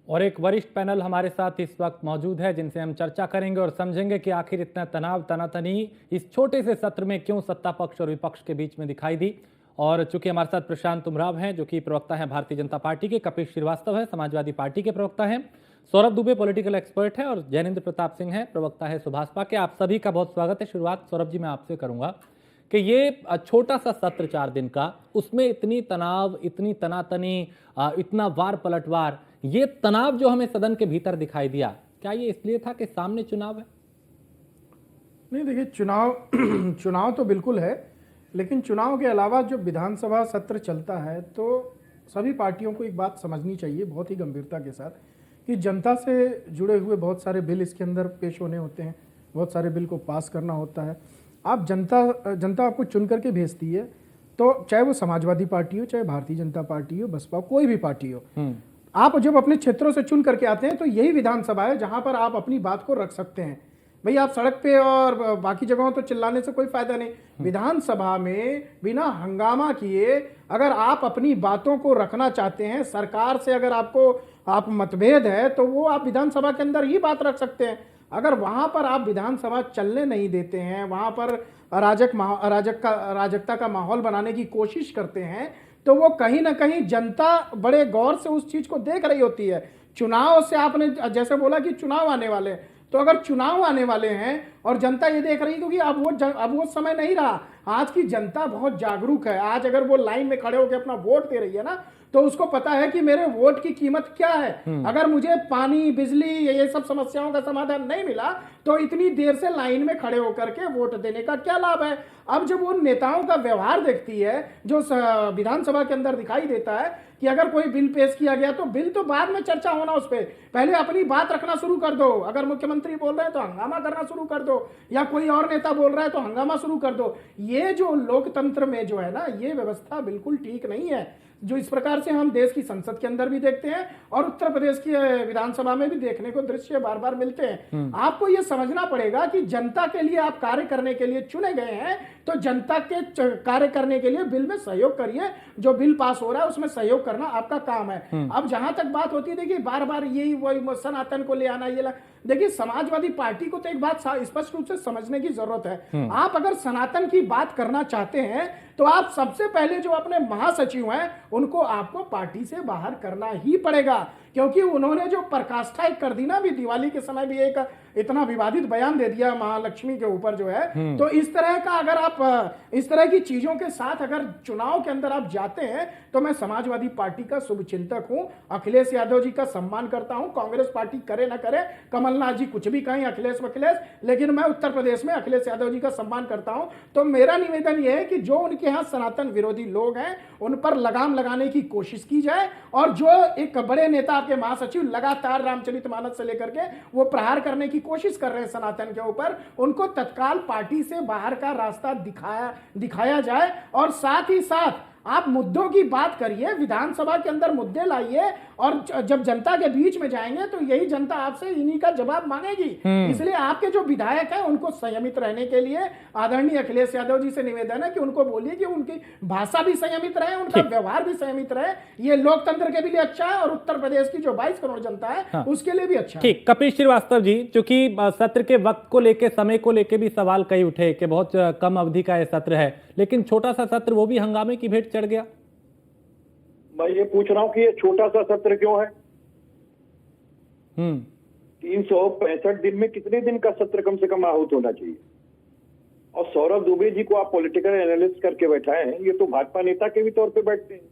और एक वरिष्ठ पैनल हमारे साथ इस वक्त मौजूद है जिनसे हम चर्चा करेंगे और समझेंगे कि आखिर इतना तनाव तनातनी इस छोटे से सत्र में क्यों सत्ता पक्ष और विपक्ष के बीच में दिखाई दी। और चूंकि हमारे साथ प्रशांत उमराव हैं जो कि प्रवक्ता हैं भारतीय जनता पार्टी के, कपिल श्रीवास्तव है समाजवादी पार्टी के प्रवक्ता हैं, सौरभ दुबे पॉलिटिकल एक्सपर्ट है और जैनेन्द्र प्रताप सिंह है प्रवक्ता है सुभाषपा के। आप सभी का बहुत स्वागत है। शुरुआत सौरभ जी मैं आपसे करूंगा कि ये छोटा सा सत्र 4 दिन का, उसमें इतनी तनाव, इतनी तनातनी, इतना वार पलटवार, ये तनाव जो हमें सदन के भीतर दिखाई दिया, क्या ये इसलिए था कि सामने चुनाव है? नहीं, देखिए चुनाव चुनाव तो बिल्कुल है, लेकिन चुनाव के अलावा जो विधानसभा सत्र चलता है तो सभी पार्टियों को एक बात समझनी चाहिए बहुत ही गंभीरता के साथ कि जनता से जुड़े हुए बहुत सारे बिल इसके अंदर पेश होने होते हैं, बहुत सारे बिल को पास करना होता है। आप जनता आपको चुन करके भेजती है, तो चाहे वो समाजवादी पार्टी हो, चाहे भारतीय जनता पार्टी हो, बसपा, कोई भी पार्टी हो, आप जब अपने क्षेत्रों से चुन करके आते हैं तो यही विधानसभा है जहां पर आप अपनी बात को रख सकते हैं। भाई आप सड़क पे और बाकी जगहों तो चिल्लाने से कोई फायदा नहीं। विधानसभा में बिना हंगामा किए अगर आप अपनी बातों को रखना चाहते हैं, सरकार से अगर आप मतभेद है तो वो आप विधानसभा के अंदर ही बात रख सकते हैं। अगर वहां पर आप विधानसभा चलने नहीं देते हैं, वहां पर अराजकता का माहौल बनाने की कोशिश करते हैं, तो वो कहीं ना कहीं जनता बड़े गौर से उस चीज को देख रही होती है। चुनाव से आपने जैसे बोला कि चुनाव आने वाले हैं, तो अगर चुनाव आने वाले हैं और जनता ये देख रही है, क्योंकि अब वो समय नहीं रहा। आज की जनता बहुत जागरूक है। आज अगर वो लाइन में खड़े होकर अपना वोट दे रही है ना, तो उसको पता है कि मेरे वोट की कीमत क्या है। अगर मुझे पानी, बिजली, ये सब समस्याओं का समाधान नहीं मिला तो इतनी देर से लाइन में खड़े होकर के वोट देने का क्या लाभ है। अब जब वो नेताओं का व्यवहार देखती है जो विधानसभा के अंदर दिखाई देता है कि अगर कोई बिल पेश किया गया तो बिल तो बाद में चर्चा होना, उस पर पहले अपनी बात रखना शुरू कर दो। अगर मुख्यमंत्री बोल रहे हैं तो हंगामा करना शुरू कर दो, या कोई और नेता बोल रहा है तो हंगामा शुरू कर दो। ये जो लोकतंत्र में जो है ना, ये व्यवस्था बिल्कुल ठीक नहीं है, जो इस प्रकार से हम देश की संसद के अंदर भी देखते हैं और उत्तर प्रदेश की विधानसभा में भी देखने को दृश्य बार बार मिलते हैं। आपको यह समझना पड़ेगा कि जनता के लिए आप कार्य करने के लिए चुने गए हैं, तो जनता के कार्य करने के लिए बिल में सहयोग करिए। जो बिल पास हो रहा है उसमें सहयोग करना आपका काम है। अब जहां तक बात होती है, देखिए बार बार यही वही सनातन को ले आना, ये देखिए समाजवादी पार्टी को तो एक बात स्पष्ट रूप से समझने की जरूरत है। आप अगर सनातन की बात करना चाहते हैं तो आप सबसे पहले जो अपने महासचिव हैं उनको आपको पार्टी से बाहर करना ही पड़ेगा, क्योंकि उन्होंने जो पराकाष्ठा एक कर दी ना, भी दिवाली के समय भी एक इतना विवादित बयान दे दिया महालक्ष्मी के ऊपर जो है। तो इस तरह का अगर आप इस तरह की चीजों के साथ अगर चुनाव के अंदर आप जाते हैं, तो मैं समाजवादी पार्टी का शुभचिंतक हूं, अखिलेश यादव जी का सम्मान करता हूं। कांग्रेस पार्टी करे ना करे, कमलनाथ जी कुछ भी कहें, अखिलेश, लेकिन मैं उत्तर प्रदेश में अखिलेश यादव जी का सम्मान करता हूं। तो मेरा निवेदन यह है कि जो उनके यहाँ सनातन विरोधी लोग हैं उन पर लगाम लगाने की कोशिश की जाए, और जो एक बड़े नेता आपके महासचिव लगातार रामचरितमानस से लेकर के वो प्रहार करने की कोशिश कर रहे हैं सनातन के ऊपर, उनको तत्काल पार्टी से बाहर का रास्ता दिखाया जाए। और साथ ही साथ आप मुद्दों की बात करिए, विधानसभा के अंदर मुद्दे लाइए, और जब जनता के बीच में जाएंगे तो यही जनता आपसे इन्हीं का जवाब मांगेगी। इसलिए आपके जो विधायक हैं उनको संयमित रहने के लिए आदरणीय अखिलेश यादव जी से निवेदन है कि उनको बोलिए कि उनकी भाषा भी संयमित रहे, उनका व्यवहार भी संयमित रहे। ये लोकतंत्र के लिए अच्छा है और उत्तर प्रदेश की जो 22 करोड़ जनता है उसके लिए भी अच्छा है। ठीक, कपिल श्रीवास्तव जी, चूंकि सत्र के वक्त को लेकर, समय को लेकर भी सवाल कई उठे कि बहुत कम अवधि का यह सत्र है, लेकिन छोटा सा सत्र वो भी हंगामे की भेंट चढ़ गया। मैं ये पूछ रहा हूँ कि ये छोटा सा सत्र क्यों है? 365 दिन में कितने दिन का सत्र कम से कम आहूत होना चाहिए? और सौरभ दुबे जी को आप पॉलिटिकल एनालिस्ट करके बैठाए हैं, ये तो भाजपा नेता के भी तौर पे बैठते हैं,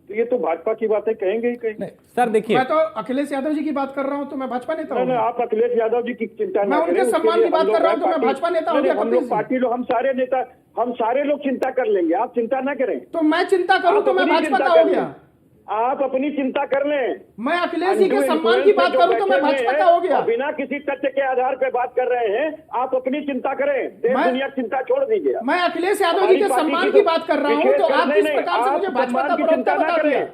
तो ये तो भाजपा की बातें कहेंगे ही कहेंगे। सर देखिए, मैं तो अखिलेश यादव जी की बात कर रहा हूं, तो मैं भाजपा नेता हूं। आप अखिलेश यादव जी की चिंता मैं उनके सम्मान की बात कर रहा हूं, तो मैं भाजपा नेता हूं। हम लोग पार्टी लोग, हम सारे लोग चिंता कर लेंगे, आप चिंता ना करें। तो मैं चिंता करूं तो मैं भाजपा का हो गया। आप अपनी चिंता कर लें। मैं अखिलेश जी के सम्मान की बात करूं तो मैं भाजपा का हो गया। बिना किसी तथ्य के आधार पर बात कर रहे हैं, आप अपनी चिंता करें, देश दुनिया की चिंता छोड़ दीजिए। मैं अखिलेश यादव जी के सम्मान की बात कर रहा हूं, तो आप किस प्रकार से मुझे भाजपा का प्रवक्ता बता दिया?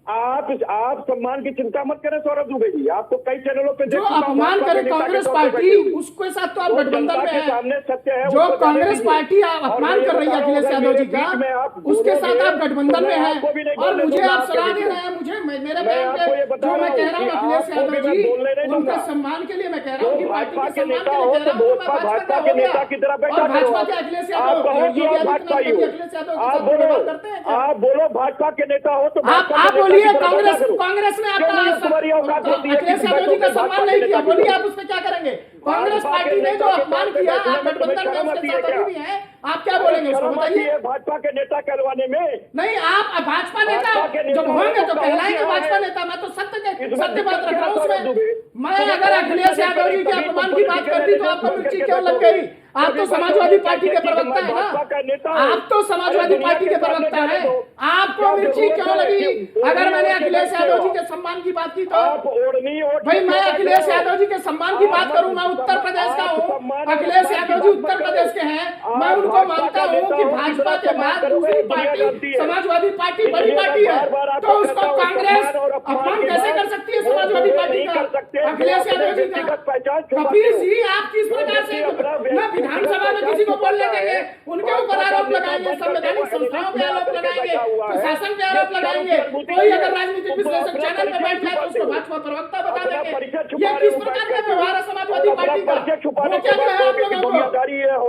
आप सम्मान की चिंता मत करें सौरभ दुबे जी, आपको कई चैनलों पे जो अपमान करे कांग्रेस पार्टी, उसके साथ तो आप गठबंधन में सामने सत्य है। जो कांग्रेस पार्टी अपमान कर रही है अखिलेश यादव जी का, उसके साथ आप गठबंधन में हैं और मुझे आप सलाह दे रहे हैं। मुझे मेरे बयान पे जो मैं कह रहा हूँ अखिलेश यादव जी, उनके सम्मान के लिए मैं कह रहा हूँ कि पार्टी के सम्मान के लिए कह रहा हूँ। भाजपा के नेता की तरह बैठा और भाजपा के अखिलेश यादव, आप बोलो भाजपा के नेता हो तो आप बोलिए कांग्रेस ने आपका अखिलेश यादव जी का सम्मान नहीं किया, बोलिए आप उस पर क्या करेंगे? कांग्रेस पार्टी ने जो अपमान किया, आप गठबंधन में उसके साथ अभी भी हैं, आप क्या बोलेंगे उसको बताइए? भाजपा के नेता कहलवाने में नहीं, आप भाजपा नेता जब होंगे तो कहलाएंगे भाजपा नेता। मैं तो सत्य बात रख रहा हूँ उसमें। मैं अगर अखिलेश यादव जी के अपमान की बात करती तो आपको मिर्ची क्यों लग गई? आप तो समाजवादी पार्टी के प्रवक्ता है ना, आप तो समाजवादी पार्टी के प्रवक्ता है, आपको मिर्ची क्यों लगी? अगर मैंने अखिलेश यादव जी के सम्मान की बात की तो भाई मैं अखिलेश यादव जी के सम्मान की बात करूं, मैं उत्तर प्रदेश का हूं, अखिलेश यादव जी उत्तर प्रदेश के हैं, मैं उनको मानता हूं कि भाजपा के बाद दूसरी पार्टी समाजवादी पार्टी बड़ी पार्टी है, तो उसको कांग्रेस अपमान कैसे कर सकती है समाजवादी पार्टी का? अखिलेश यादव जी का कपिल जी आप किस प्रकार से विधानसभा में किसी को बोलने देंगे? उनके ऊपर आरोप लगाएंगे, संवैधानिक संस्थाओं पे आरोप लगाएंगे, प्रशासन पे आरोप लगाएंगे। कोई अगर राजनीतिक विश्लेषक चैनल पे बैठ जाए तो उसको भाजपा प्रवक्ता बता देंगे। ये किस प्रकार का व्यवहार है समाजवादी पार्टी का? वो क्या है आप लोगों को?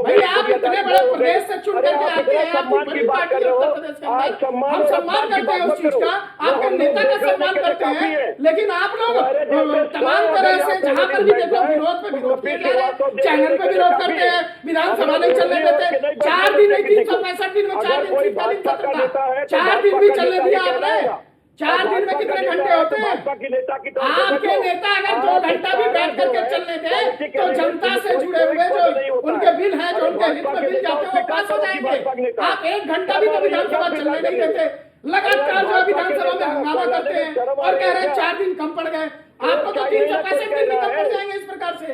भाई आप इतने बड़े प्रदेश से चुन करके आते हैं, आपकी बड़ी पार्टी है उत्तर प्रदेश के अंदर, हम सम्मान करते हैं उस चीज का, आपके नेता का सम्मान करते हैं, लेकिन आप लोग तमाम तरह से जहां पर भी देखो विरोध पे विरोध किए जा रहे हैं, चैनल पे विरोध करते हैं, विधानसभा नहीं चलने देते। 4 दिन में 365 दिन में 4 दिन शीतकालीन सत्र था, 4 दिन भी चलने दिया आपने। 4 दिन में कितने घंटे होते हैं? आपके नेता अगर 2 घंटा भी बैठ करके चलने दे तो जनता से जुड़े हुए जो उनके बिल हैं, जो उनके हित में बिल जाते हैं वो पास हो जाएंगे। आप 1 घंटा भी तो विधानसभा चलने नहीं देते, लगातार जो विधानसभा में हंगामा करते हैं और कह रहे हैं 4 दिन कम पड़ गए। आपको तो 365 दिन भी कम पड़ जाएंगे इस प्रकार से।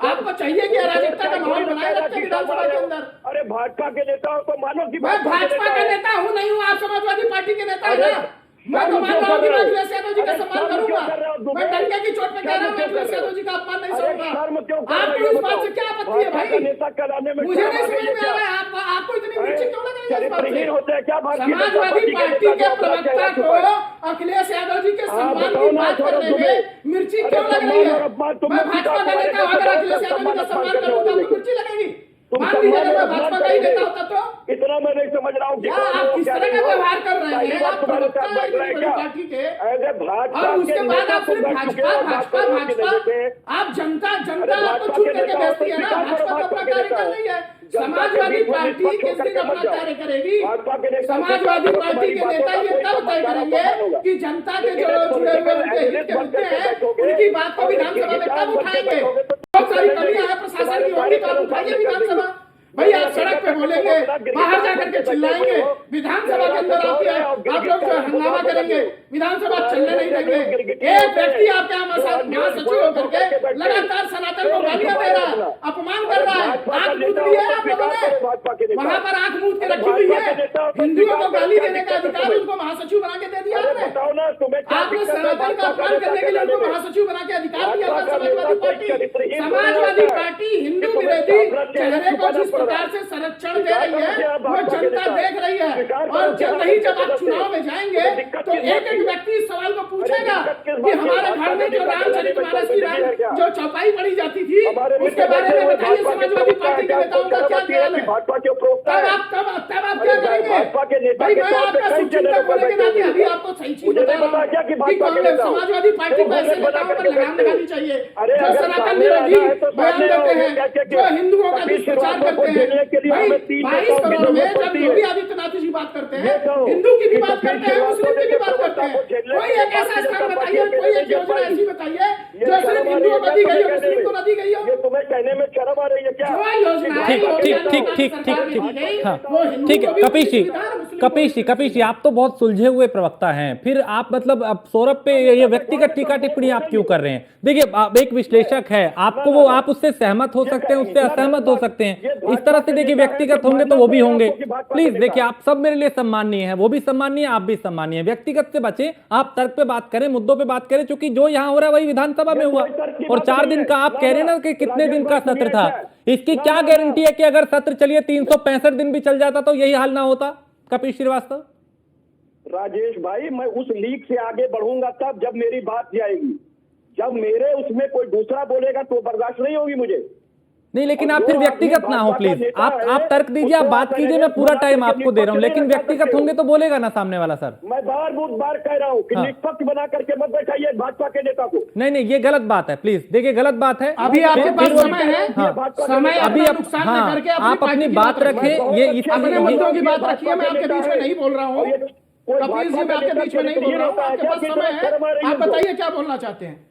आपको चाहिए कि अराजकता का माहौल बनाए रखते विधानसभा के अंदर। अरे भाजपा के नेता हो तो मानो कि मैं भाजपा का नेता हूँ नहीं हूँ, आप समाजवादी पार्टी के नेता है ना। मैं तो मान रहा हूँ कि मैं अखिलेश यादव जी का सम्मान करूंगा, मैं डंके की चोट पे कह रहा हूँ मैं अखिलेश यादव जी का अपमान नहीं करूंगा। आपको इस बात से क्या आपत्ति है भाई? मुझे नहीं समझ में आ रहा है आपको इतनी मिर्ची क्यों लग रही है इस बात से? समाजवादी पार्टी के प्रवक्ता को अखिलेश यादव जी के सम्मान की बात करने में मिर्ची क्यों लग रही है? मैं भाजपा का नेता हूं, अगर अखिलेश यादव जी का सम्मान करूंगा तो मिर्ची लगेगी? मान लीजिए अगर मैं भाजपा का ही नेता होता तो इतना मैं नहीं समझ रहा हूँ आप किस तरह का व्यवहार कर रहे हैं? आप प्रवक्ता हैं इतनी बड़ी पार्टी के और उसके बाद आप सिर्फ भाजपा आप जनता आपको चुन करके भेजती है ना। भाजपा तो अपना कार्य कर रही है, समाजवादी पार्टी किस दिन अपना कार्य करेगी? समाजवादी पार्टी के नेता ये तब तय करेंगे कि जनता के जो जुड़े हुए उनके हित के मुद्दे हैं उनकी बात को विधानसभा में कब उठाएंगे? बहुत सारी कमियां हैं प्रशासन की, होंगी तो आप उठाइए विधानसभा। भाई आप सड़क पे बोलेंगे, बाहर जाकर के चिल्लाएंगे, विधानसभा के अंदर आके आप लोग जो हंगामा करेंगे, विधानसभा चलने नहीं देंगे। एक व्यक्ति आपके महासचिव होकर के लगातार सनातन को गालियां दे रहा है, अपमान कर रहा है, आंख मूंद ली है आप लोगों ने, वहां पर आंख मूंद के रखी हुई है। हिंदुओं को गाली देने का अधिकार उनको महासचिव बना के दे दिया आपने सनातन का अपमान करने के लिए उनको महासचिव बना के अधिकार दिया था समाजवादी पार्टी हिंदू विरोधी चेहरे को जिस प्रकार से संरक्षण दे रही है वो जनता देख रही है। और जल्द ही जब आप चुनाव में जाएंगे तो एक एक व्यक्ति इस सवाल को पूछेगा कि हमारे घर में जो रामचरितमानस की जो चौपाई पढ़ी जाती थी उसके बारे में बताइए समाजवादी पार्टी के नेताओं का क्या ख्याल है? तब आप क्या करेंगे? भाई मैं आपका शुभचिंतक होने के नाते अभी आपको सही चीज बता रहा हूं कि समाजवादी पार्टी को ऐसे नेताओं पर लगाम लगानी चाहिए जो सनातन विरोधी बयान देते हैं, जो हिंदुओं का दुष्प्रचार करते हैं। भाई 22 करोड़ में जब योगी आदित्यनाथ जी बात करते हैं, हिंदू की भी बात करते हैं, मुस्लिम की भी बात करते हैं, कोई एक ऐसा स्थान बताइए, कोई एक योजना ऐसी बताइए जो सिर्फ हिंदुओं को दी गई हो, मुस्लिम को न दी गई हो। ये तुम्हें कहने में शर्म आ रही है क्या? जो योजनाएं ठीक योगी ठीक ठीक आदित्यनाथ ठीक सरकार ठीक में दी गई, ठीक हाँ वो हिंदू ठीक है। को भी कपिश जी, सुविधा है, मुस्लिम को कपिश जी, भी कपिश जी, आप तो बहुत सुलझे हुए प्रवक्ता हैं, फिर आप मतलब अब सौरभ पे ये व्यक्तिगत टीका टिप्पणी आप क्यों कर रहे हैं? देखिए, आप एक विश्लेषक है, आपको वो आप उससे सहमत हो सकते हैं, उससे असहमत हो सकते हैं। इस तरह से देखिए, व्यक्तिगत होंगे तो वो भी होंगे। प्लीज देखिए, आप सब मेरे लिए सम्मानीय है, वो भी सम्मानीय, आप भी सम्मानीय। व्यक्तिगत से बचे, आप तर्क पे बात करें, मुद्दों पे बात करें, क्योंकि जो यहाँ हो रहा है वही विधानसभा में हुआ। और 4 दिन का आप कह रहे हैं ना कि कितने दिन का सत्र था, इसकी क्या गारंटी है कि अगर सत्र चलिए 365 दिन भी चल जाता तो यही हाल ना होता? कपिश श्रीवास्तव, राजेश भाई, मैं उस लीग से आगे बढ़ूंगा तब जब मेरी बात जाएगी। जब मेरे उसमें कोई दूसरा बोलेगा तो बर्दाश्त नहीं होगी मुझे। नहीं, लेकिन आप फिर व्यक्तिगत ना हो प्लीज। आप तर्क दीजिए, आप बात कीजिए, मैं पूरा टाइम आपको दे रहा हूं, लेकिन व्यक्तिगत होंगे तो बोलेगा ना सामने वाला। सर, मैं बार कह रहा हूं कि हाँ। निष्पक्ष बना करके मत बैठाइए भाजपा के नेता को। नहीं, ये गलत बात है, प्लीज देखिए, गलत बात है। अभी आपके फिर पास वो- समय है, हाँ, समय अभी अपना आप नुकसान हाँ, न करके आप अपनी पार्टी की बात रखें। ये अपने मुद्दों की बात रखिए, मैं आपके बीच में नहीं बोल रहा हूँ। कपिल जी, मैं आपके बीच में नहीं बोल रहा हूँ, आपके पास समय है, आप बताइए क्या बोलना चाहते हैं।